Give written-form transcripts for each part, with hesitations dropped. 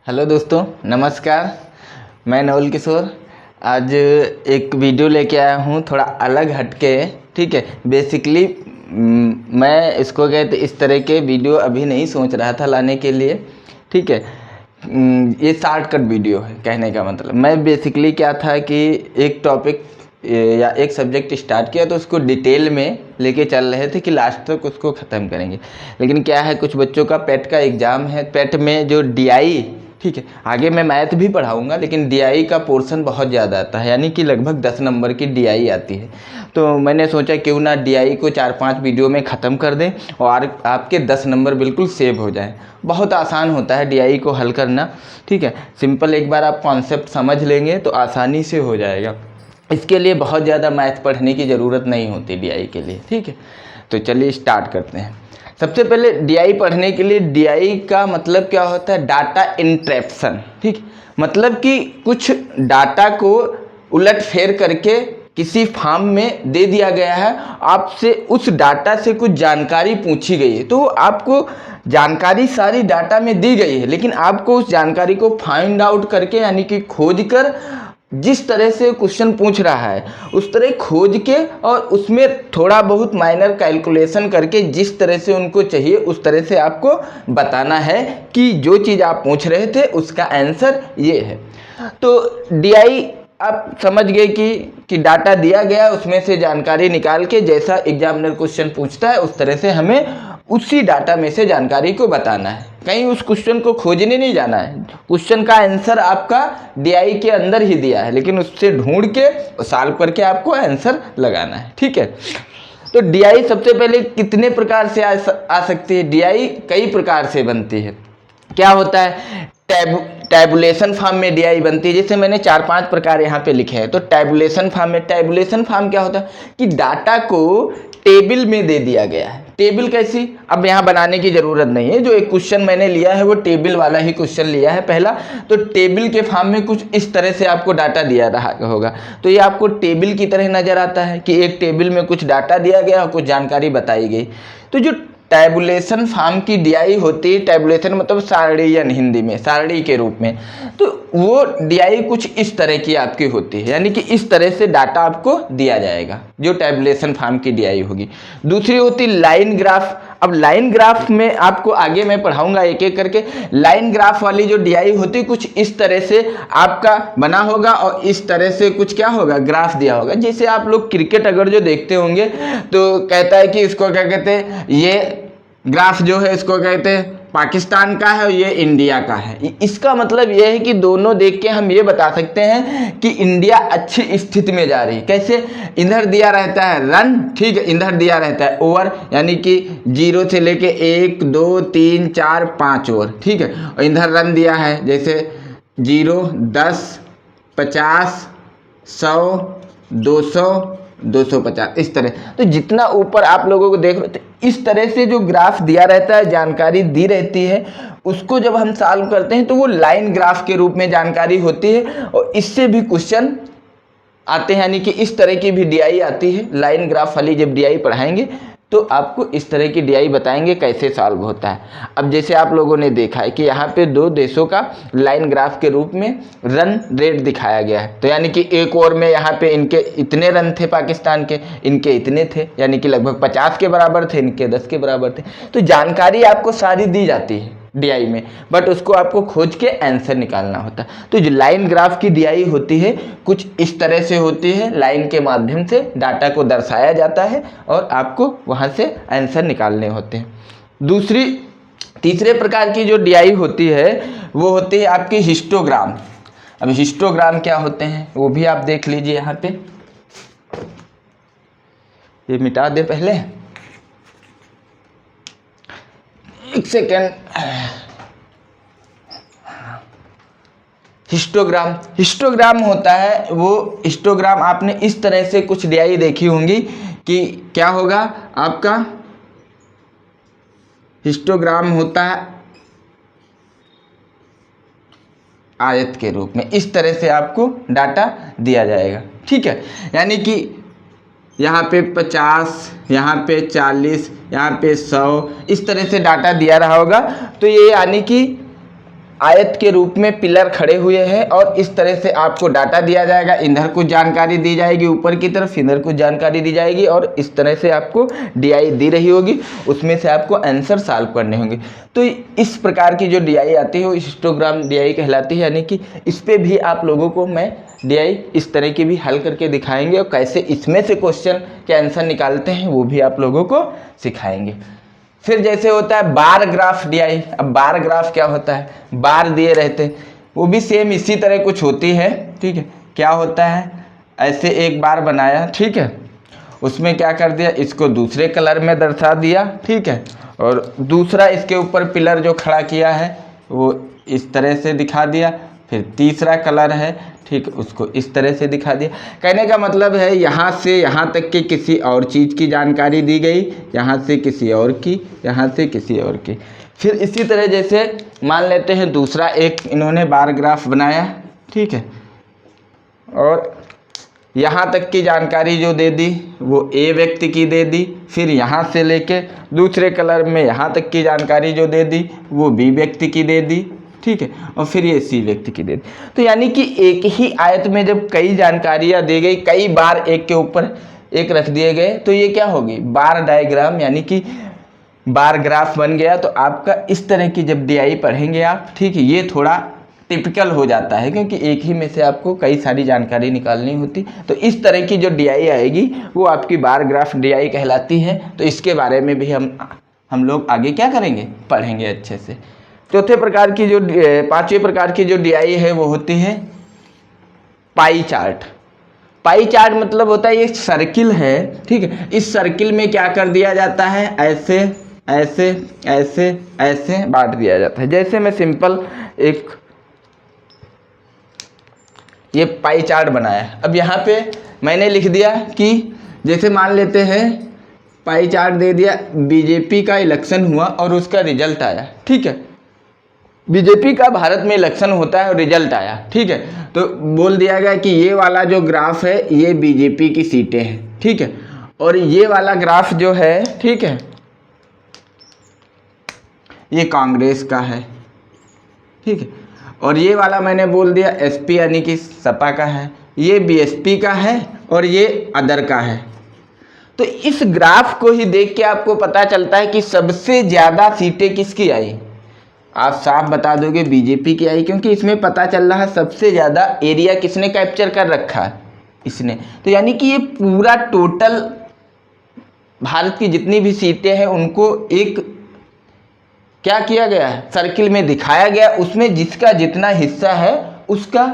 Hello दोस्तों, नमस्कार। मैं नवल किशोर आज एक वीडियो लेके आया हूँ, थोड़ा अलग हटके। ठीक है, बेसिकली मैं इसको कहते इस तरह के वीडियो अभी नहीं सोच रहा था लाने के लिए। ठीक है, ये शॉर्टकट वीडियो है। कहने का मतलब मैं बेसिकली क्या था कि एक टॉपिक या एक सब्जेक्ट स्टार्ट किया तो उसको डिटेल में लेके चल रहे थे कि लास्ट तक उसको ख़त्म करेंगे। लेकिन क्या है, कुछ बच्चों का पेट का एग्ज़ाम है। पेट में जो डीआई, ठीक है, आगे मैं मैथ भी पढ़ाऊंगा, लेकिन डीआई का पोर्शन बहुत ज़्यादा आता है, यानी कि लगभग 10 नंबर की डीआई आती है। तो मैंने सोचा क्यों ना डीआई को 4-5 वीडियो में ख़त्म कर दें और आपके 10 नंबर बिल्कुल सेव हो जाएं। बहुत आसान होता है डीआई को हल करना। ठीक है, सिंपल, एक बार आप कॉन्सेप्ट समझ लेंगे तो आसानी से हो जाएगा। इसके लिए बहुत ज़्यादा मैथ पढ़ने की ज़रूरत नहीं होती डीआई के लिए। ठीक है, तो चलिए स्टार्ट करते हैं। सबसे पहले डीआई पढ़ने के लिए, डीआई का मतलब क्या होता है? डाटा इंट्रैप्शन। ठीक, मतलब कि कुछ डाटा को उलट फेर करके किसी फॉर्म में दे दिया गया है, आपसे उस डाटा से कुछ जानकारी पूछी गई है, तो आपको जानकारी सारी डाटा में दी गई है, लेकिन आपको उस जानकारी को फाइंड आउट करके, यानी कि खोज कर, जिस तरह से क्वेश्चन पूछ रहा है उस तरह खोज के और उसमें थोड़ा बहुत माइनर कैलकुलेशन करके जिस तरह से उनको चाहिए उस तरह से आपको बताना है कि जो चीज़ आप पूछ रहे थे उसका आंसर ये है। तो डीआई आप समझ गए कि डाटा दिया गया, उसमें से जानकारी निकाल के जैसा एग्जामिनर क्वेश्चन पूछता है उस तरह से हमें उसी डाटा में से जानकारी को बताना है। कहीं उस क्वेश्चन को खोजने नहीं जाना है। क्वेश्चन का आंसर आपका डीआई के अंदर ही दिया है, लेकिन उससे ढूंढ के सॉल्व करके आपको आंसर लगाना है। ठीक है, तो डीआई सबसे पहले कितने प्रकार से आ सकती है? डीआई कई प्रकार से बनती है। क्या होता है? टैबुलेशन फॉर्म में डीआई बनती है, जैसे मैंने 4-5 प्रकार यहाँ पे लिखे हैं। तो टैबुलेशन फॉर्म में, टैबुलेशन फॉर्म क्या होता है कि डाटा को टेबल में दे दिया गया है। टेबल कैसी? अब यहाँ बनाने की जरूरत नहीं है, जो एक क्वेश्चन मैंने लिया है वो टेबल वाला ही क्वेश्चन लिया है पहला। तो टेबल के फॉर्म में कुछ इस तरह से आपको डाटा दिया रहा होगा, तो ये आपको टेबल की तरह नजर आता है कि एक टेबल में कुछ डाटा दिया गया और कुछ जानकारी बताई गई। तो जो टैबुलेशन फॉर्म की डीआई होती है, टैबुलेशन मतलब सारणीयन, हिंदी में सारणी के रूप में, तो वो डीआई कुछ इस तरह की आपकी होती है, यानी कि इस तरह से डाटा आपको दिया जाएगा जो टैबुलेशन फॉर्म की डीआई होगी। दूसरी होती लाइन ग्राफ। अब लाइन ग्राफ में आपको आगे मैं पढ़ाऊंगा एक एक करके। लाइन ग्राफ वाली जो डीआई होती है कुछ इस तरह से आपका बना होगा और इस तरह से कुछ क्या होगा, ग्राफ दिया होगा। जैसे आप लोग क्रिकेट अगर जो देखते होंगे तो कहता है कि इसको क्या कहते हैं, ये ग्राफ जो है इसको कहते हैं पाकिस्तान का है और ये इंडिया का है। इसका मतलब ये है कि दोनों देख के हम ये बता सकते हैं कि इंडिया अच्छी स्थिति में जा रही है। कैसे? इधर दिया रहता है रन, ठीक है, इधर दिया रहता है ओवर, यानी कि 0 से लेके 1 2 3 4 5 ओवर, ठीक है, और इधर रन दिया है जैसे 0 10 50 100 200 250, इस तरह। तो जितना ऊपर आप लोगों को देख रहे हो, तो इस तरह से जो ग्राफ दिया रहता है, जानकारी दी रहती है, उसको जब हम सॉल्व करते हैं तो वो लाइन ग्राफ के रूप में जानकारी होती है और इससे भी क्वेश्चन आते हैं, यानी कि इस तरह की भी डीआई आती है। लाइन ग्राफ वाली जब डीआई पढ़ाएंगे तो आपको इस तरह की डीआई बताएंगे कैसे सॉल्व होता है। अब जैसे आप लोगों ने देखा है कि यहाँ पे दो देशों का लाइन ग्राफ के रूप में रन रेट दिखाया गया है, तो यानी कि एक ओवर में यहाँ पे इनके इतने रन थे पाकिस्तान के, इनके इतने थे, यानी कि लगभग 50 के बराबर थे, इनके 10 के बराबर थे। तो जानकारी आपको सारी दी जाती है डीआई में, बट उसको आपको खोज के आंसर निकालना होता है। तो जो लाइन ग्राफ की डीआई होती है कुछ इस तरह से होती है, लाइन के माध्यम से डाटा को दर्शाया जाता है और आपको वहां से आंसर निकालने होते हैं। तीसरे प्रकार की जो डीआई होती है वो होती है आपकी हिस्टोग्राम। अब हिस्टोग्राम क्या होते हैं वो भी आप देख लीजिए। यहाँ पे ये मिटा दे पहले, एक सेकेंड। हिस्टोग्राम होता है, वो हिस्टोग्राम आपने इस तरह से कुछ डीआई देखी होंगी कि क्या होगा, आपका हिस्टोग्राम होता है आयत के रूप में, इस तरह से आपको डाटा दिया जाएगा। ठीक है, यानी कि यहाँ पे 50, यहाँ पे 40, यहाँ पे 100, इस तरह से डाटा दिया रहा होगा। तो ये यानी कि आयत के रूप में पिलर खड़े हुए हैं और इस तरह से आपको डाटा दिया जाएगा। इधर कुछ जानकारी दी जाएगी ऊपर की तरफ, इधर कुछ जानकारी दी जाएगी और इस तरह से आपको डीआई दी रही होगी, उसमें से आपको आंसर सॉल्व करने होंगे। तो इस प्रकार की जो डीआई आती है वो हिस्टोग्राम डीआई कहलाती है, यानी कि इस पर भी आप लोगों को मैं डीआई इस तरह की भी हल करके दिखाएंगे और कैसे इसमें से क्वेश्चन के आंसर निकालते हैं वो भी आप लोगों को सिखाएंगे। फिर जैसे होता है बार ग्राफ डीआई। अब बार ग्राफ क्या होता है, बार दिए रहते हैं, वो भी सेम इसी तरह कुछ होती है, ठीक है। क्या होता है, ऐसे एक बार बनाया, ठीक है, उसमें क्या कर दिया, इसको दूसरे कलर में दर्शा दिया, ठीक है, और दूसरा इसके ऊपर पिलर जो खड़ा किया है वो इस तरह से दिखा दिया। फिर तीसरा कलर है, ठीक, उसको इस तरह से दिखा दिया। कहने का मतलब है यहाँ से यहाँ तक के किसी और चीज़ की जानकारी दी गई, यहाँ से किसी और की, यहाँ से किसी और की। फिर इसी तरह जैसे मान लेते हैं दूसरा एक इन्होंने बार ग्राफ बनाया, ठीक है, और यहाँ तक की जानकारी जो दे दी वो ए व्यक्ति की दे दी। फिर यहाँ से लेके दूसरे कलर में यहाँ तक की जानकारी जो दे दी वो बी व्यक्ति की दे दी, ठीक है, और फिर ये सी व्यक्ति की दे दी। तो यानी कि एक ही आयत में जब कई जानकारियाँ दी गई, कई बार एक के ऊपर एक रख दिए गए, तो ये क्या होगी, बार डायग्राम, यानी कि बार ग्राफ बन गया। तो आपका इस तरह की जब डीआई पढ़ेंगे आप, ठीक है, ये थोड़ा टिपिकल हो जाता है क्योंकि एक ही में से आपको कई सारी जानकारी निकालनी होती। तो इस तरह की जो डीआई आएगी वो आपकी बार ग्राफ डीआई कहलाती है। तो इसके बारे में भी हम लोग आगे क्या करेंगे, पढ़ेंगे अच्छे से। चौथे प्रकार की जो पांचवें प्रकार की जो डीआई है वो होती है पाई चार्ट। पाई चार्ट मतलब होता है ये सर्किल है, ठीक है, इस सर्किल में क्या कर दिया जाता है, ऐसे ऐसे ऐसे ऐसे बांट दिया जाता है। जैसे मैं सिंपल एक ये पाई चार्ट बनाया, अब यहाँ पे मैंने लिख दिया कि जैसे मान लेते हैं पाई चार्ट दे दिया, बीजेपी का इलेक्शन हुआ और उसका रिजल्ट आया, ठीक है, बीजेपी का भारत में इलेक्शन होता है और रिजल्ट आया, ठीक है, तो बोल दिया गया कि ये वाला जो ग्राफ है ये बीजेपी की सीटें हैं, ठीक है, और ये वाला ग्राफ जो है, ठीक है, ये कांग्रेस का है, ठीक है, और ये वाला मैंने बोल दिया एसपी यानी कि सपा का है, ये बीएसपी का है और ये अदर का है। तो इस ग्राफ को ही देख के आपको पता चलता है कि सबसे ज़्यादा सीटें किसकी आई। आप साफ बता दोगे बीजेपी की आई, क्योंकि इसमें पता चल रहा है सबसे ज़्यादा एरिया किसने कैप्चर कर रखा है, इसने। तो यानी कि ये पूरा टोटल भारत की जितनी भी सीटें हैं उनको एक क्या किया गया है, सर्किल में दिखाया गया, उसमें जिसका जितना हिस्सा है उसका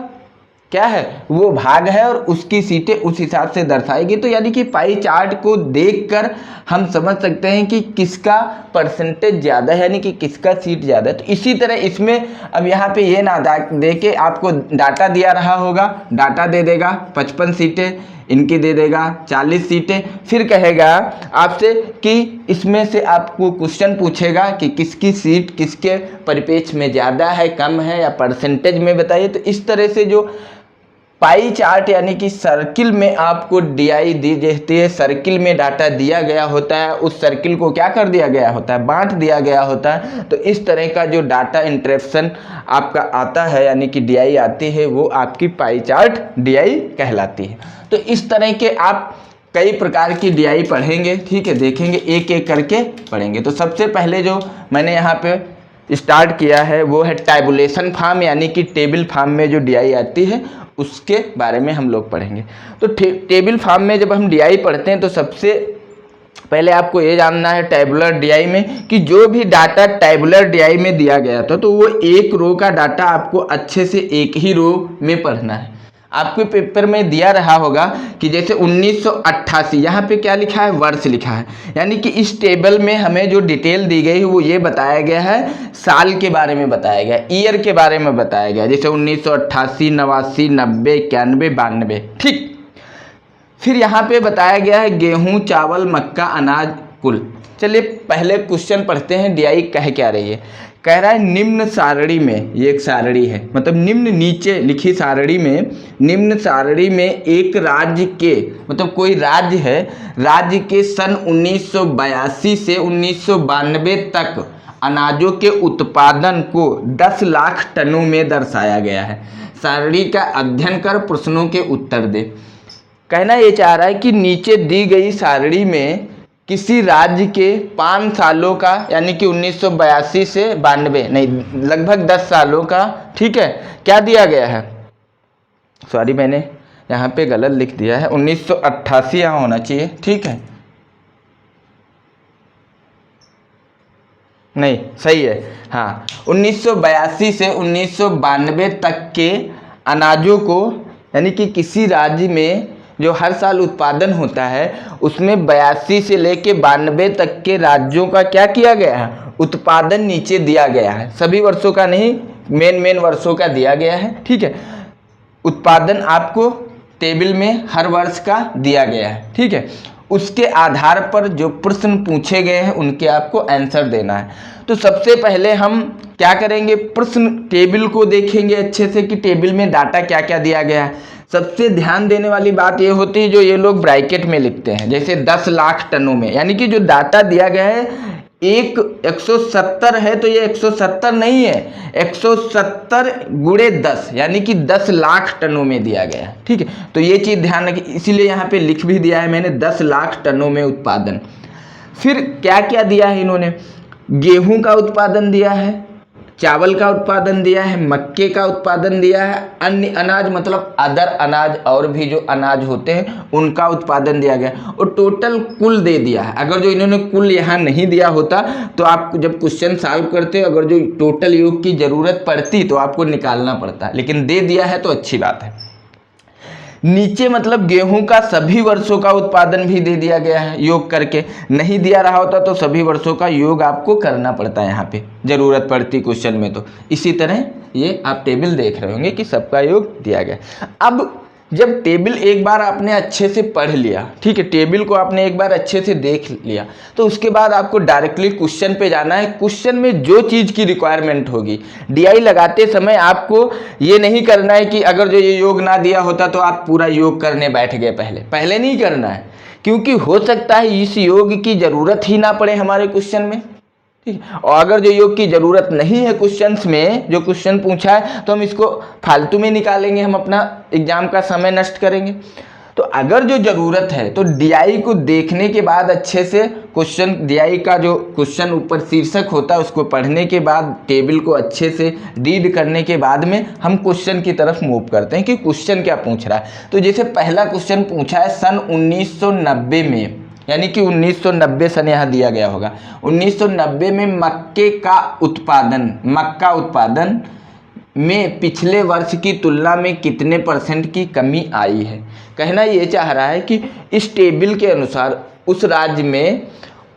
क्या है, वो भाग है और उसकी सीटें उस हिसाब से दर्शाएगी। तो यानी कि पाई चार्ट को देखकर हम समझ सकते हैं कि किसका परसेंटेज ज़्यादा है, यानी कि किसका सीट ज़्यादा है। तो इसी तरह इसमें अब यहाँ पे ये ना दे के आपको डाटा दिया रहा होगा, डाटा दे देगा 55 सीटें, इनकी दे देगा 40 सीटें, फिर कहेगा आपसे कि इसमें से आपको क्वेश्चन पूछेगा कि किसकी सीट किसके परिप्रेक्ष्य में ज़्यादा है, कम है, या परसेंटेज में बताइए। तो इस तरह से जो पाई चार्ट यानी कि सर्किल में आपको डीआई दी जाती है, सर्किल में डाटा दिया गया होता है, उस सर्किल को क्या कर दिया गया होता है, बांट दिया गया होता है। तो इस तरह का जो डाटा इंटरेक्शन आपका आता है यानी कि डीआई आती है वो आपकी पाई चार्ट डीआई कहलाती है। तो इस तरह के आप कई प्रकार की डीआई पढ़ेंगे, ठीक है, देखेंगे, एक एक करके पढ़ेंगे। तो सबसे पहले जो मैंने यहाँ पे स्टार्ट किया है वो है टैबुलेशन फॉर्म, यानी कि टेबल फॉर्म में जो डीआई आती है उसके बारे में हम लोग पढ़ेंगे। तो टेबल फॉर्म में जब हम डीआई पढ़ते हैं तो सबसे पहले आपको ये जानना है टैबुलर डीआई में कि जो भी डाटा टैबुलर डीआई में दिया गया था तो वो एक रो का डाटा आपको अच्छे से एक ही रो में पढ़ना है। आपके पेपर में दिया रहा होगा कि जैसे 1988 यहाँ पे क्या लिखा है, वर्ष लिखा है, यानी कि इस टेबल में हमें जो डिटेल दी गई है वो ये बताया गया है, साल के बारे में बताया गया, ईयर के बारे में बताया गया, जैसे 1988, 89, 90, 91, 92, ठीक। फिर यहाँ पे बताया गया है गेहूँ, चावल, मक्का, अनाज कुल। चलिए पहले क्वेश्चन पढ़ते हैं, डीआई कह क्या रही है। कह रहा है निम्न सारणी में, ये एक सारणी है, मतलब निम्न नीचे लिखी सारणी में, निम्न सारणी में एक राज्य के, मतलब कोई राज्य है, राज्य के सन 1982 से 1992 तक अनाजों के उत्पादन को 10 लाख टनों में दर्शाया गया है। सारणी का अध्ययन कर प्रश्नों के उत्तर दे। कहना ये चाह रहा है कि नीचे दी गई सारणी में किसी राज्य के 5 सालों का, यानी कि 1982 से 92 नहीं, लगभग 10 सालों का, ठीक है, क्या दिया गया है। सॉरी, मैंने यहाँ पे गलत लिख दिया है, 1988 यहाँ होना चाहिए, ठीक है, नहीं सही है, हाँ, 1982 से 1992 तक के अनाजों को, यानी कि किसी राज्य में जो हर साल उत्पादन होता है उसमें 82 से लेके 92 तक के राज्यों का क्या किया गया है, उत्पादन नीचे दिया गया है। सभी वर्षों का नहीं, मेन वर्षों का दिया गया है, ठीक है। उत्पादन आपको टेबल में हर वर्ष का दिया गया है, ठीक है। उसके आधार पर जो प्रश्न पूछे गए हैं उनके आपको आंसर देना है। तो सबसे पहले हम क्या करेंगे, प्रश्न टेबल को देखेंगे अच्छे से कि टेबल में डाटा क्या क्या दिया गया है। सबसे ध्यान देने वाली बात ये होती है जो ये लोग ब्रैकेट में लिखते हैं, जैसे 10 लाख टनों में, यानी कि जो डाटा दिया गया है 170 है तो ये 170 नहीं है, 170 गुणे 10, यानी कि 10 लाख टनों में दिया गया है, ठीक है। तो ये चीज़ ध्यान रखिए, इसीलिए यहाँ पे लिख भी दिया है मैंने 10 लाख टनों में उत्पादन। फिर क्या क्या दिया है इन्होंने, गेहूं का उत्पादन दिया है, चावल का उत्पादन दिया है, मक्के का उत्पादन दिया है, अन्य अनाज मतलब अदर अनाज और भी जो अनाज होते हैं उनका उत्पादन दिया गया, और टोटल कुल दे दिया है। अगर जो इन्होंने कुल यहाँ नहीं दिया होता तो आप जब क्वेश्चन सॉल्व करते हो, अगर जो टोटल योग की ज़रूरत पड़ती तो आपको निकालना पड़ता, लेकिन दे दिया है तो अच्छी बात है। नीचे मतलब गेहूं का सभी वर्षों का उत्पादन भी दे दिया गया है योग करके, नहीं दिया रहा होता तो सभी वर्षों का योग आपको करना पड़ता है, यहाँ पे जरूरत पड़ती क्वेश्चन में। तो इसी तरह ये आप टेबल देख रहे होंगे कि सबका योग दिया गया। अब जब टेबल एक बार आपने अच्छे से पढ़ लिया, ठीक है, टेबल को आपने एक बार अच्छे से देख लिया, तो उसके बाद आपको डायरेक्टली क्वेश्चन पे जाना है। क्वेश्चन में जो चीज़ की रिक्वायरमेंट होगी, डीआई लगाते समय आपको ये नहीं करना है कि अगर जो ये योग ना दिया होता तो आप पूरा योग करने बैठ गए, पहले नहीं करना है, क्योंकि हो सकता है इस योग की ज़रूरत ही ना पड़े हमारे क्वेश्चन में, ठीक है। और अगर जो योग की ज़रूरत नहीं है क्वेश्चंस में, जो क्वेश्चन पूछा है, तो हम इसको फालतू में निकालेंगे, हम अपना एग्जाम का समय नष्ट करेंगे। तो अगर जो ज़रूरत है तो डीआई को देखने के बाद अच्छे से क्वेश्चन, डीआई का जो क्वेश्चन ऊपर शीर्षक होता है उसको पढ़ने के बाद, टेबल को अच्छे से रीड करने के बाद में हम क्वेश्चन की तरफ मूव करते हैं कि क्वेश्चन क्या पूछ रहा है। तो जैसे पहला क्वेश्चन पूछा है सन 1990 में, यानी कि 1990 सन यहाँ दिया गया होगा, 1990 में मक्का उत्पादन में पिछले वर्ष की तुलना में कितने % की कमी आई है। कहना ये चाह रहा है कि इस टेबल के अनुसार उस राज्य में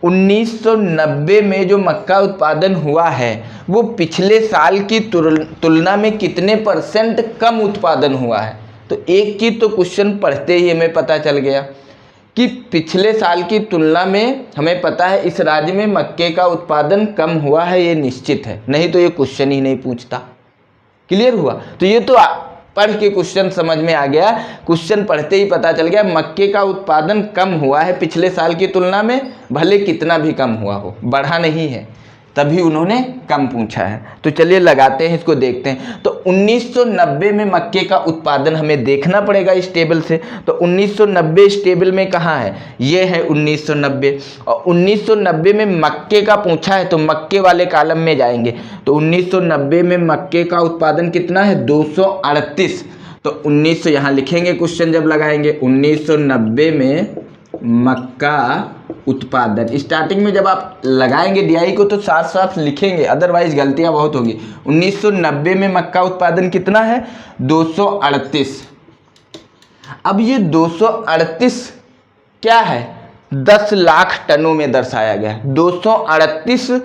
1990 में जो मक्का उत्पादन हुआ है वो पिछले साल की तुलना में कितने % कम उत्पादन हुआ है। तो एक चीज़ तो क्वेश्चन पढ़ते ही हमें पता चल गया कि पिछले साल की तुलना में हमें पता है इस राज्य में मक्के का उत्पादन कम हुआ है, ये निश्चित है, नहीं तो ये क्वेश्चन ही नहीं पूछता। क्लियर हुआ। तो ये तो पढ़ के क्वेश्चन समझ में आ गया, क्वेश्चन पढ़ते ही पता चल गया मक्के का उत्पादन कम हुआ है पिछले साल की तुलना में, भले कितना भी कम हुआ हो, बढ़ा नहीं है, तभी उन्होंने कम पूछा है। तो चलिए लगाते हैं, इसको देखते हैं। तो 1990 में मक्के का उत्पादन हमें देखना पड़ेगा इस टेबल से। तो 1990 इस टेबल में कहाँ है, ये है 1990, और 1990 में मक्के का पूछा है तो मक्के वाले कॉलम में जाएंगे। तो 1990 में मक्के का उत्पादन कितना है, 238। तो 1900 यहाँ लिखेंगे क्वेश्चन जब लगाएंगे, 1990 में मक्का उत्पादन। स्टार्टिंग में जब आप लगाएंगे डीआई को तो साफ साफ लिखेंगे, अदरवाइज गलतियां बहुत होगी। 1990 में मक्का उत्पादन कितना है, 238। अब ये 238 क्या है, 10 लाख टनों में दर्शाया गया है। 238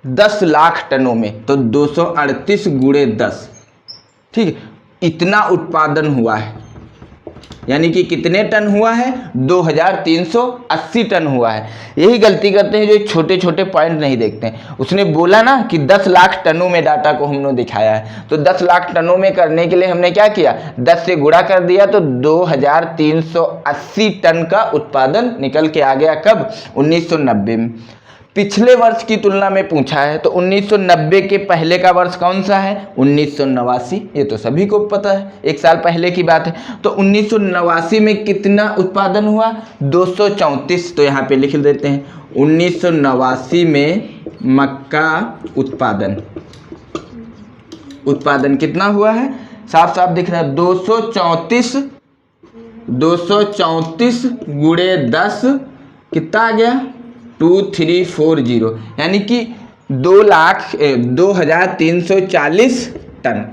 10 लाख टनों में, तो 238 गुणे 10, ठीक है, इतना उत्पादन हुआ है। यानी कि कितने टन हुआ है, 2380 टन हुआ है। यही गलती करते हैं जो छोटे छोटे पॉइंट नहीं देखते हैं। उसने बोला ना कि 10 लाख टनों में डाटा को हमने दिखाया है, तो 10 लाख टनों में करने के लिए हमने क्या किया, 10 से गुणा कर दिया, तो 2380 टन का उत्पादन निकल के आ गया। कब, 1990 में। पिछले वर्ष की तुलना में पूछा है, तो 1990 के पहले का वर्ष कौन सा है? 1989। ये तो सभी को पता है, एक साल पहले की बात है। तो 1989 में कितना उत्पादन हुआ? 234। तो यहाँ पे लिख देते हैं 1989 में मक्का उत्पादन कितना हुआ है? साफ साफ दिख रहा है 234 गुणे 10 कितना आ गया? 2340, यानी कि 2340 टन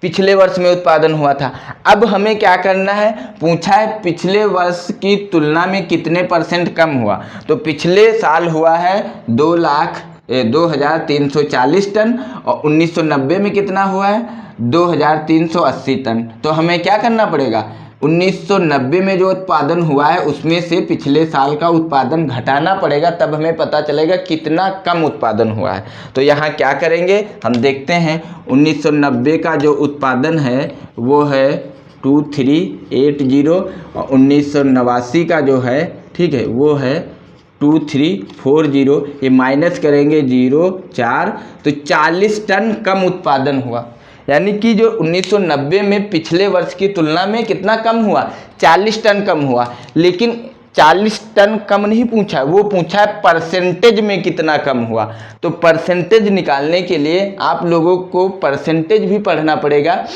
पिछले वर्ष में उत्पादन हुआ था। अब हमें क्या करना है? पूछा है पिछले वर्ष की तुलना में कितने % कम हुआ। तो पिछले साल हुआ है 2340 टन और 1990 में कितना हुआ है? 2380 टन। तो हमें क्या करना पड़ेगा? 1990 में जो उत्पादन हुआ है उसमें से पिछले साल का उत्पादन घटाना पड़ेगा, तब हमें पता चलेगा कितना कम उत्पादन हुआ है। तो यहाँ क्या करेंगे हम देखते हैं। 1990 का जो उत्पादन है वो है 2380 और 1989 का जो है, ठीक है, वो है 2340। ये माइनस करेंगे 0.4, तो 40 टन कम उत्पादन हुआ। यानी कि जो 1990 में पिछले वर्ष की तुलना में कितना कम हुआ? 40 टन कम हुआ। लेकिन 40 टन कम नहीं पूछा, वो पूछा है परसेंटेज में कितना कम हुआ। तो परसेंटेज निकालने के लिए आप लोगों को परसेंटेज भी पढ़ना पड़ेगा।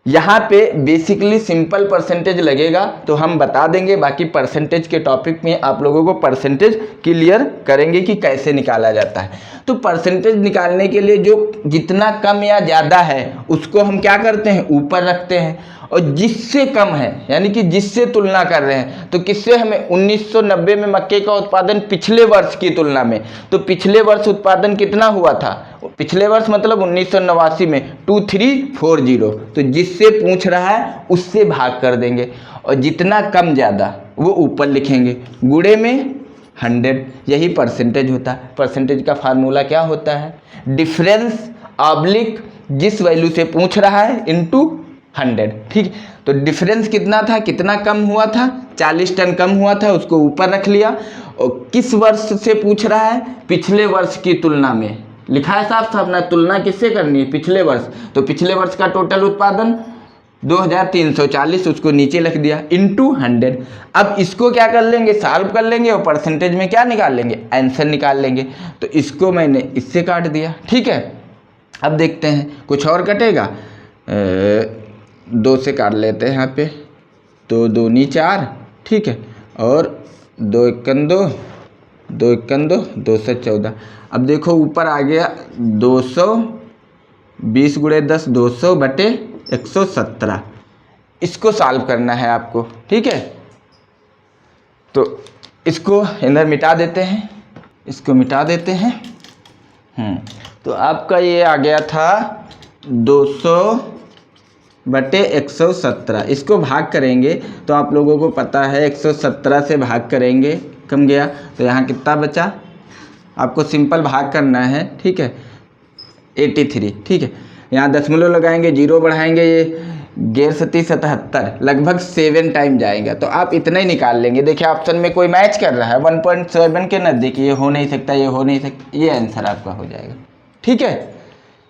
यहाँ पे बेसिकली सिंपल परसेंटेज लगेगा तो हम बता देंगे, बाकी परसेंटेज के टॉपिक में आप लोगों को परसेंटेज क्लियर करेंगे कि कैसे निकाला जाता है। तो परसेंटेज निकालने के लिए जो जितना कम या ज़्यादा है उसको हम क्या करते हैं? ऊपर रखते हैं, और जिससे कम है यानी कि जिससे तुलना कर रहे हैं, तो किससे? हमें 1990 में मक्के का उत्पादन पिछले वर्ष की तुलना में, तो पिछले वर्ष उत्पादन कितना हुआ था? पिछले वर्ष मतलब 1989 में 2340। तो जिससे पूछ रहा है उससे भाग कर देंगे, और जितना कम ज़्यादा वो ऊपर लिखेंगे, गुणे में 100। यही परसेंटेज होता है। परसेंटेज का फार्मूला क्या होता है? डिफरेंस ऑब्लिक जिस वैल्यू से पूछ रहा है इनटू 100। ठीक, तो डिफरेंस कितना था? कितना कम हुआ था? 40 टन कम हुआ था, उसको ऊपर रख लिया। और किस वर्ष से पूछ रहा है? पिछले वर्ष की तुलना में। लिखा है साफ साफ ना, तुलना किससे करनी है? पिछले वर्ष। तो पिछले वर्ष का टोटल उत्पादन 2340, उसको नीचे लिख दिया, इनटू 100। अब इसको क्या कर लेंगे? सॉल्व कर लेंगे और परसेंटेज में क्या निकाल लेंगे? आंसर निकाल लेंगे। तो इसको मैंने इससे काट दिया। ठीक है, अब देखते हैं कुछ और कटेगा। 2 से काट लेते हैं यहाँ पे, तो 2 दूनी 4, ठीक है, और 2 एकन 2, 2 एकन 2, 214। अब देखो ऊपर आ गया 220 गुणे 10, 200 बटे 117। इसको सॉल्व करना है आपको। ठीक है, तो इसको इधर मिटा देते हैं, इसको मिटा देते हैं। तो आपका ये आ गया था 200 बटे 117। इसको भाग करेंगे तो आप लोगों को पता है 117 से भाग करेंगे, कम गया, तो यहाँ कितना बचा? आपको सिंपल भाग करना है। ठीक है, 83। ठीक है, यहाँ दशमलव लगाएंगे, 0 बढ़ाएंगे, ये 1177, लगभग 7 टाइम जाएगा। तो आप इतना ही निकाल लेंगे। देखिए ऑप्शन में कोई मैच कर रहा है 1.7 के नज़दीक, ये हो नहीं सकता, ये हो नहीं सकता, ये आंसर आपका हो जाएगा। ठीक है,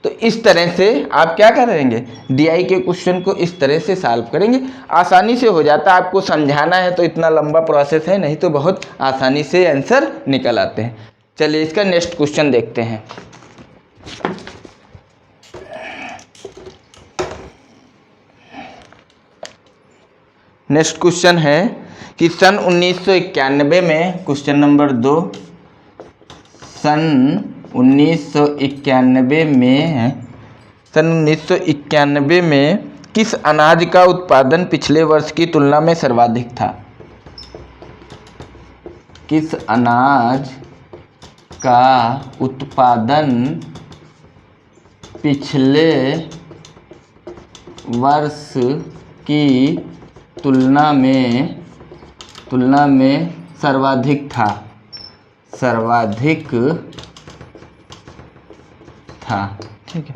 तो इस तरह से आप क्या करेंगे? डीआई के क्वेश्चन को इस तरह से सॉल्व करेंगे, आसानी से हो जाता है। आपको समझाना है तो इतना लंबा प्रोसेस है, नहीं तो बहुत आसानी से आंसर निकल आते हैं। चलिए इसका नेक्स्ट क्वेश्चन देखते हैं। नेक्स्ट क्वेश्चन है कि सन 1991 में, क्वेश्चन नंबर 2, सन 1991 में किस अनाज का उत्पादन पिछले वर्ष की तुलना में सर्वाधिक था? किस अनाज का उत्पादन पिछले वर्ष की तुलना में सर्वाधिक था? ठीक है,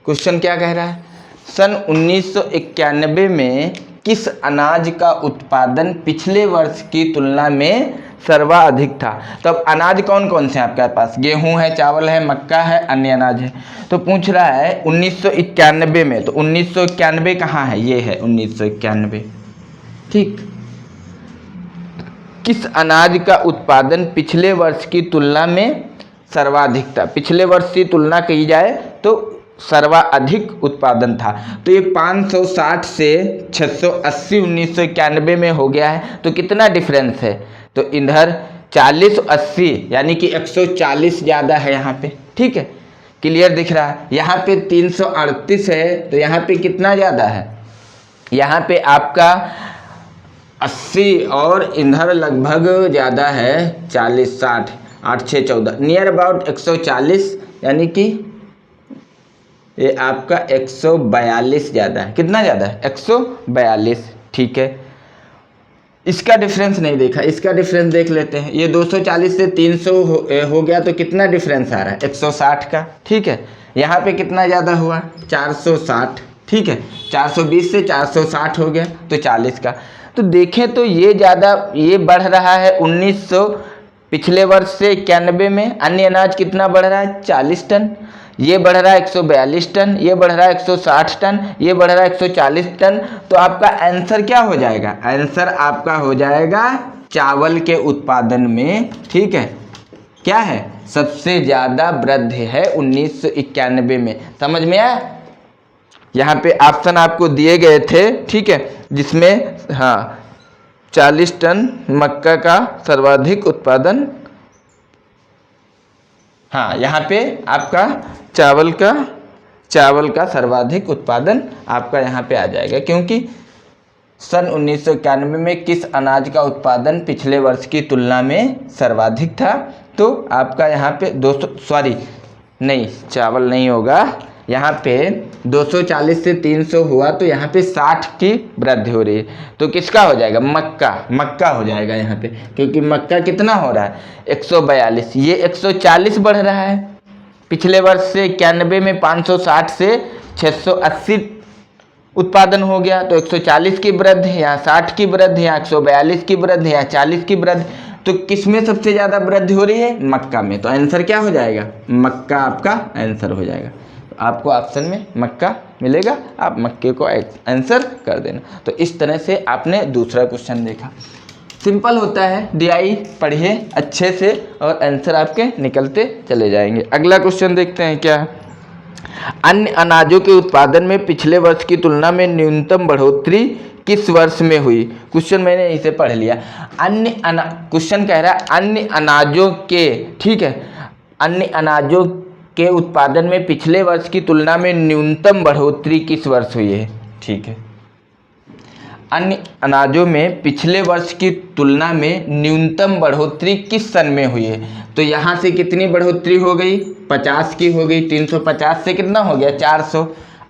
क्वेश्चन क्या कह रहा है? सन 1991 में किस अनाज का उत्पादन पिछले वर्ष की तुलना में सर्वाधिक था। तो अब अनाज कौन कौन से हैं आपके पास, गेहूं है, चावल है, मक्का है, अन्य अनाज है। तो पूछ रहा है 1991 में, तो 1991 कहाँ है, ये है 1991, ठीक। किस अनाज का उत्पादन पिछले वर्ष की तुलना में सर्वाधिक था, पिछले वर्ष की तुलना की जाए तो सर्वाधिक उत्पादन था। तो ये 560 से 680 1991 में हो गया है। तो कितना डिफरेंस है, तो इधर 40 80 यानी कि 140 ज़्यादा है यहाँ पे, ठीक है, क्लियर दिख रहा है। यहाँ पे 338 है, तो यहाँ पे कितना ज़्यादा है, यहाँ पे आपका 80 और इधर लगभग ज़्यादा है 40 60 8 6 14 नियर अबाउट 140, यानी कि ये आपका 142 ज़्यादा है। कितना ज़्यादा है, 142, ठीक है। इसका डिफरेंस नहीं देखा, इसका डिफरेंस देख लेते हैं। ये 240 से 300 हो गया, तो कितना डिफरेंस आ रहा है, 160 का, ठीक है। यहाँ पे कितना ज़्यादा हुआ, 460, ठीक है। 420 से 460 हो गया, तो 40 का। तो देखें तो ये ज़्यादा, ये बढ़ रहा है 1900 पिछले वर्ष से 91 में। अन्य अनाज कितना बढ़ रहा है, 40 टन। ये बढ़ रहा है 142 टन, ये बढ़ रहा है 160 टन, ये बढ़ रहा है 140 टन। तो आपका आंसर क्या हो जाएगा, आंसर आपका हो जाएगा चावल के उत्पादन में, ठीक है, क्या है, सबसे ज़्यादा वृद्धि है 1991 में। समझ में आया। यहाँ पे ऑप्शन आपको दिए गए थे, ठीक है, जिसमें हाँ 40 टन मक्का का सर्वाधिक उत्पादन, हाँ यहाँ पे आपका चावल का सर्वाधिक उत्पादन आपका यहाँ पे आ जाएगा, क्योंकि सन 1991 में किस अनाज का उत्पादन पिछले वर्ष की तुलना में सर्वाधिक था। तो आपका यहाँ पे 200 सॉरी नहीं, चावल नहीं होगा, यहाँ पे 240 से 300 हुआ, तो यहाँ पे 60 की वृद्धि हो रही है। तो किसका हो जाएगा, मक्का हो जाएगा यहाँ पे, क्योंकि मक्का कितना हो रहा है, 142, ये 140 बढ़ रहा है। पिछले वर्ष से 91 में 560 से 680 उत्पादन हो गया, तो 140 की वृद्धि, यहाँ 60 की वृद्धि, यहाँ 142 की वृद्धि, यहाँ 40 की वृद्धि। तो किस में सबसे ज़्यादा वृद्धि हो रही है, मक्का में। तो आंसर क्या हो जाएगा, मक्का आपका आंसर हो जाएगा। आपको ऑप्शन में मक्का मिलेगा, आप मक्के को आंसर कर देना। तो इस तरह से आपने दूसरा क्वेश्चन देखा। सिंपल होता है, डीआई पढ़िए अच्छे से और आंसर आपके निकलते चले जाएंगे। अगला क्वेश्चन देखते हैं क्या है। अन्य अनाजों के उत्पादन में पिछले वर्ष की तुलना में न्यूनतम बढ़ोतरी किस वर्ष में हुई। क्वेश्चन मैंने इसे पढ़ लिया। क्वेश्चन कह रहा है अन्य अनाजों के, ठीक है, अन्य अनाजों के उत्पादन में पिछले वर्ष की तुलना में न्यूनतम बढ़ोतरी किस वर्ष हुई है, ठीक है। अन्य अनाजों में पिछले वर्ष की तुलना में न्यूनतम बढ़ोतरी किस सन में हुई है। तो यहाँ से कितनी बढ़ोतरी हो गई, 50 की हो गई, 350 से कितना हो गया, 400।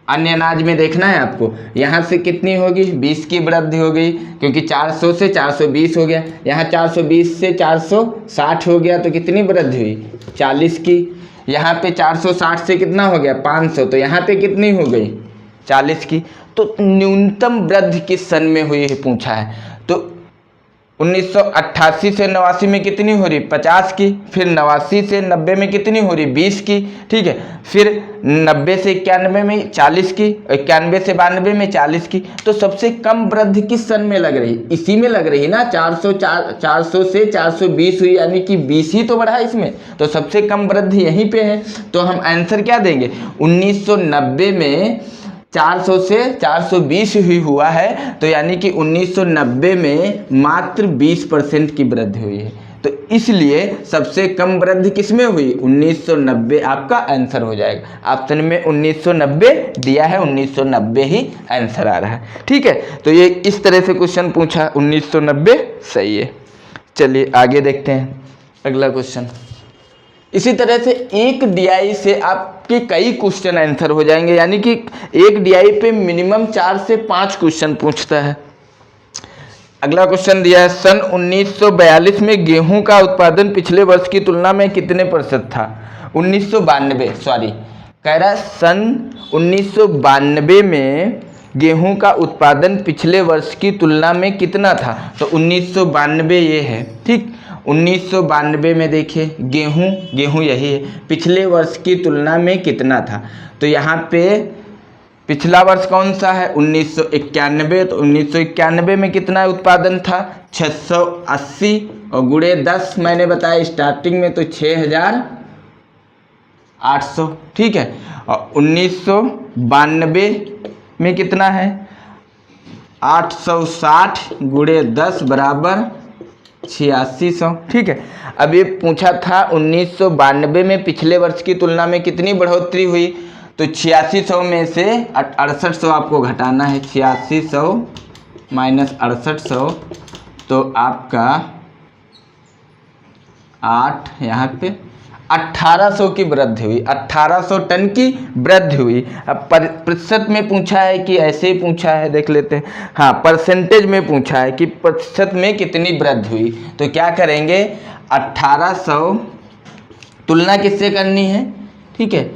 अन्य अनाज में देखना है आपको, यहाँ से कितनी होगी, 20 की वृद्धि हो गई, क्योंकि 400 से 420 हो गया। यहाँ 420 से 460 हो गया, तो कितनी वृद्धि हुई, 40 की। यहाँ पे 460 से कितना हो गया, 500, तो यहाँ पे कितनी हो गई, 40 की। तो न्यूनतम वृद्धि किस सन में हुई है पूछा है। तो 1988 से 89 में कितनी हो रही, 50 की। फिर 89 से 90 में कितनी हो रही, 20 की, ठीक है। फिर 90 से 91 में 40 की, 91 से 92 में 40 की। तो सबसे कम वृद्धि किस सन में लग रही, इसी में लग रही ना। 400 से 420 हुई, यानी कि 20 ही तो बढ़ा इसमें, तो सबसे कम वृद्धि यहीं पे है। तो हम आंसर क्या देंगे, 1990 में 400 से 420 ही हुआ है, तो यानी कि 1990 में मात्र 20% की वृद्धि हुई है। तो इसलिए सबसे कम वृद्धि किसमें हुई, 1990 आपका आंसर हो जाएगा। ऑप्शन में 1990 दिया है, 1990 ही आंसर आ रहा है, ठीक है। तो ये इस तरह से क्वेश्चन पूछा, 1990 सही है। चलिए आगे देखते हैं अगला क्वेश्चन। इसी तरह से एक डीआई से आपके कई क्वेश्चन आंसर हो जाएंगे, यानी कि एक डीआई पे मिनिमम 4 से 5 क्वेश्चन पूछता है। अगला क्वेश्चन दिया है, सन 1942 में गेहूं का उत्पादन पिछले वर्ष की तुलना में कितने प्रतिशत था। 1992 सॉरी, कह रहा है सन 1992 में गेहूं का उत्पादन पिछले वर्ष की तुलना में कितना था। तो 1992 ये है, ठीक। 1992 में देखिए गेहूं यही है, पिछले वर्ष की तुलना में कितना था। तो यहाँ पे पिछला वर्ष कौन सा है, 1991। तो 1991 में कितना उत्पादन था, 680 और गुणे 10 मैंने बताया स्टार्टिंग में, तो 6800, ठीक है। और 1992 में कितना है, 860 गुणे 10 बराबर 8600, ठीक है। अब ये पूछा था 1992 में पिछले वर्ष की तुलना में कितनी बढ़ोतरी हुई, तो 8600 में से 6800 आपको घटाना है, 8600 माइनस 6800, तो आपका 8 यहाँ पे 1800 की वृद्धि हुई, 1800 टन की वृद्धि हुई। अब प्रतिशत में पूछा है कि ऐसे ही पूछा है, देख लेते हैं। हाँ, परसेंटेज में पूछा है कि प्रतिशत में कितनी वृद्धि हुई। तो क्या करेंगे, 1800 तुलना किससे करनी है, ठीक है,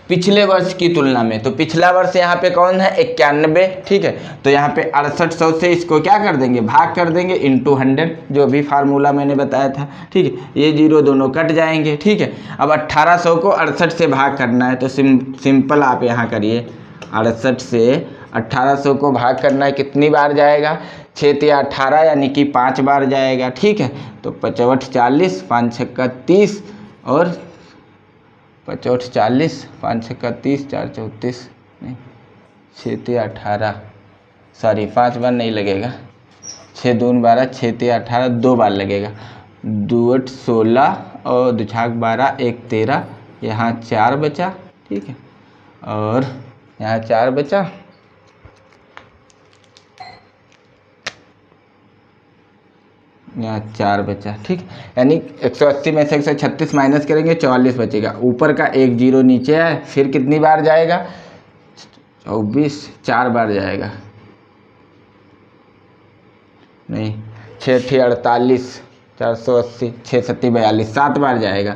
पिछले वर्ष की तुलना में। तो पिछला वर्ष यहाँ पे कौन है, 91, ठीक है। तो यहाँ पे 6800 से इसको क्या कर देंगे, भाग कर देंगे इंटू 100, जो भी फार्मूला मैंने बताया था, ठीक है। ये जीरो दोनों कट जाएंगे, ठीक है। अब 1800 को 68 से भाग करना है, तो सिंपल आप यहाँ करिए, 68 से 1800 को भाग करना है, कितनी बार जाएगा, 6 या 18 यानी कि 5 बार जाएगा, ठीक है। तो 55 40, 5 छक्का 30 और 55 40, 5 छक्का 30, 4 34, नहीं 6 या 18, सॉरी 5 बार नहीं लगेगा, 6 दून 12, 6 या 18 2 बार लगेगा, 2 8 16 और 2 छाक 12, 1 13, यहाँ 4 बचा, ठीक है, और यहाँ 4 बचा, यहाँ 4 बचा, ठीक। यानी 180 में से 136 माइनस करेंगे, 44 बचेगा। ऊपर का एक जीरो नीचे है, फिर कितनी बार जाएगा, 24, 4 बार जाएगा, नहीं 6 × 48, 480, 6 7 42, 7 बार जाएगा,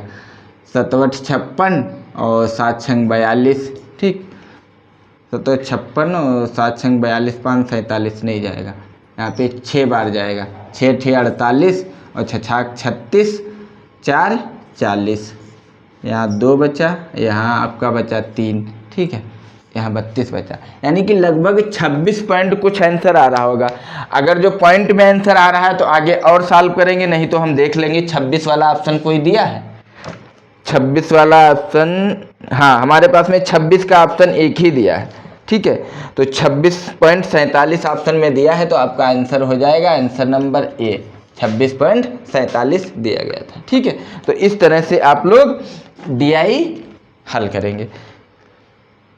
7 8 56 और 7 6 42, ठीक। 7 56 और 7 6 42, 5 47 नहीं जाएगा, यहाँ पे 6 बार जाएगा, 6 × 48 और 6 छाक 36, 4 40, यहाँ 2 बचा, यहाँ आपका बचा 3, ठीक है, यहाँ 32 बचा। यानी कि लगभग 26 पॉइंट कुछ आंसर आ रहा होगा। अगर जो पॉइंट में आंसर आ रहा है तो आगे और सॉल्व करेंगे, नहीं तो हम देख लेंगे 26 वाला ऑप्शन कोई दिया है, 26 वाला ऑप्शन, हाँ हमारे पास में 26 का ऑप्शन एक ही दिया है, ठीक है। तो 26.47 ऑप्शन में दिया है, तो आपका आंसर हो जाएगा आंसर नंबर ए, 26.47 दिया गया था, ठीक है। तो इस तरह से आप लोग DI हल करेंगे।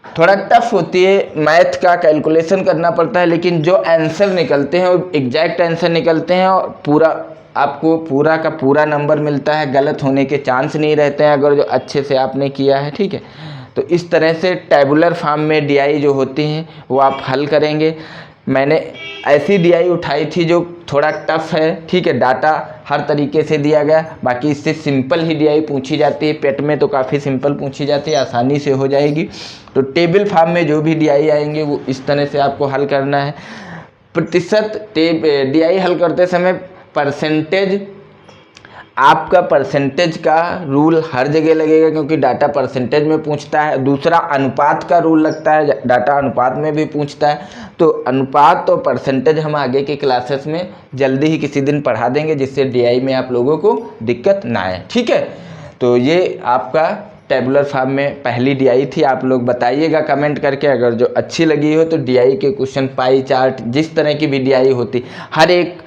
थोड़ा टफ होती है, मैथ का कैलकुलेशन करना पड़ता है, लेकिन जो आंसर निकलते हैं वो एग्जैक्ट आंसर निकलते हैं और पूरा आपको पूरा का पूरा नंबर मिलता है, गलत होने के चांस नहीं रहते हैं अगर जो अच्छे से आपने किया है, ठीक है। तो इस तरह से टेबुलर फॉर्म में DI जो होती हैं वो आप हल करेंगे। मैंने ऐसी DI उठाई थी जो थोड़ा टफ है, ठीक है, डाटा हर तरीके से दिया गया, बाकी इससे सिंपल ही DI पूछी जाती है, पेट में तो काफ़ी सिंपल पूछी जाती है, आसानी से हो जाएगी। तो टेबल फॉर्म में जो भी DI आएंगे वो इस तरह से आपको हल करना है। प्रतिशत DI हल करते समय परसेंटेज, आपका परसेंटेज का रूल हर जगह लगेगा क्योंकि डाटा परसेंटेज में पूछता है। दूसरा अनुपात का रूल लगता है, डाटा अनुपात में भी पूछता है। तो अनुपात तो परसेंटेज हम आगे के क्लासेस में जल्दी ही किसी दिन पढ़ा देंगे, जिससे DI में आप लोगों को दिक्कत ना आए, ठीक है। तो ये आपका टेबुलर फॉर्म में पहली DI थी। आप लोग बताइएगा कमेंट करके, अगर जो अच्छी लगी हो तो DI के क्वेश्चन, पाई चार्ट, जिस तरह की भी DI होती, हर एक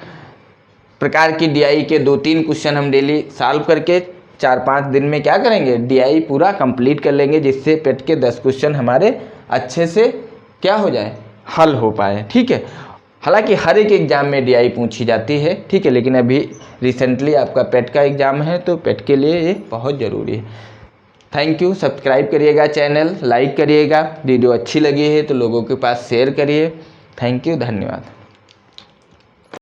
प्रकार की DI के 2-3 क्वेश्चन हम डेली सॉल्व करके 4-5 दिन में क्या करेंगे, DI पूरा कंप्लीट कर लेंगे, जिससे पेट के 10 क्वेश्चन हमारे अच्छे से क्या हो जाए, हल हो पाए, ठीक है। हालांकि हर एक एग्ज़ाम में DI पूछी जाती है, ठीक है, लेकिन अभी रिसेंटली आपका पेट का एग्ज़ाम है, तो पेट के लिए ये बहुत ज़रूरी है। Thank you. सब्सक्राइब करिएगा चैनल, लाइक करिएगा, वीडियो अच्छी लगी है तो लोगों के पास शेयर करिए। थैंक यू, धन्यवाद।